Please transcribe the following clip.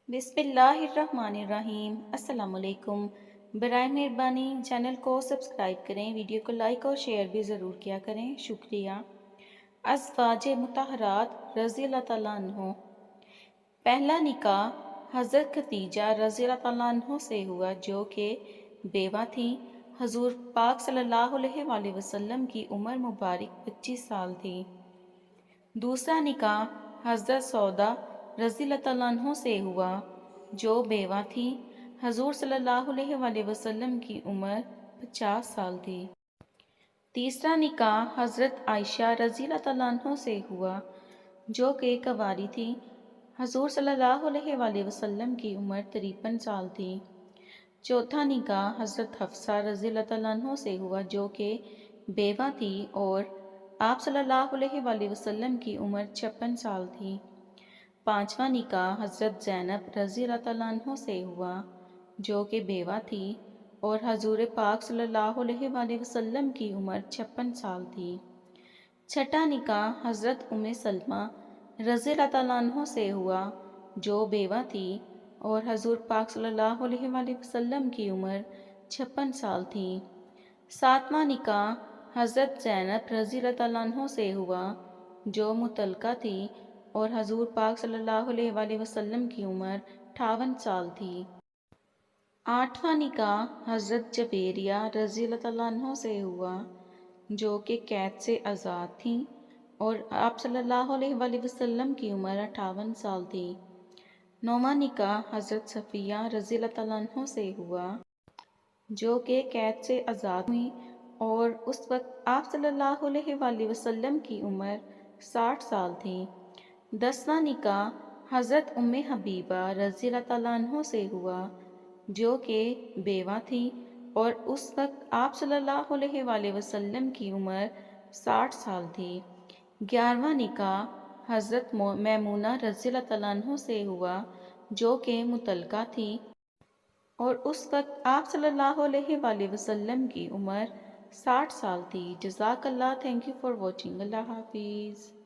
بسم اللہ الرحمن الرحیم۔ السلام علیکم۔ برائے مہربانی چینل کو سبسکرائب کریں، ویڈیو کو لائک اور شیئر بھی ضرور کیا کریں، شکریہ۔ ازواج مطہرات رضی اللہ تعالیٰ عنہ۔ پہلا نکاح حضرت خدیجہ رضی اللہ تعالیٰ عنہ سے ہوا جو کہ بیوہ تھیں۔ حضور پاک صلی اللہ علیہ وآلہ وسلم کی عمر مبارک 25 سال تھی۔ دوسرا نکاح حضرت سودا رضی اللہ تعالیٰ عنہ سے ہوا جو بیوہ تھی۔ حضور صلی اللہ علیہ وآلہ وسلم کی عمر 50 سال تھی۔ تیسرا نکاح حضرت عائشہ رضی اللہ تعالیٰ عنہ سے ہوا جو کہ کنواری تھی۔ حضور صلی اللہ علیہ وآلہ وسلم کی عمر 53 سال تھی۔ چوتھا نکاح حضرت حفصہ رضی اللہ تعالیٰ عنہ سے ہوا جو کہ بیوہ تھی اور آپ صلی اللہ علیہ وآلہ وسلم کی عمر 56 سال تھی۔ پانچواں نکاح حضرت زینب رضی اللہ تعالیٰ عنہ سے ہوا جو کہ بیوہ تھی اور حضور پاک صلی اللہ علیہ وآلہ وسلم کی عمر 56 سال تھی۔ چھٹا نکاح حضرت ام سلمہ رضی اللہ تعالیٰ عنہ سے ہوا جو بیوہ تھی اور حضور پاک صلی اللہ علیہ وآلہ وسلم کی عمر 56 سال تھی۔ ساتواں نکاح حضرت زینب رضی اللہ تعالیٰ عنہ سے ہوا جو مطلقہ تھی اور حضور پاک صلی اللہ علیہ وآلہ وسلم کی عمر 58 سال تھی۔ آٹھواں نکاح حضرت جبیریہ رضی اللہ تعالیٰ عنہ سے ہوا جو کہ قید سے آزاد تھیں اور آپ صلی اللہ علیہ وآلہ وسلم کی عمر 58 سال تھی۔ نوواں نکاح حضرت صفیہ رضی اللہ تعالیٰ عنہ سے ہوا جو کہ قید سے آزاد ہوئیں اور اس وقت آپ صلی اللہ علیہ وآلہ وسلم کی عمر 60 سال تھی۔ 10واں نکاح حضرت ام حبیبہ رضی اللہ تعالیٰ عنہ سے ہوا جو کہ بیوہ تھی اور اس وقت آپ صلی اللہ علیہ وآلہ وسلم کی عمر 60 سال تھی۔ 11واں نکاح حضرت میمونہ رضی اللہ تعالیٰ عنہ سے ہوا جو کہ مطلقہ تھی اور اس وقت آپ صلی اللہ علیہ وآلہ وسلم کی عمر 60 سال تھی۔ جزاک اللہ، تھینک یو فار واچنگ، اللہ حافظ۔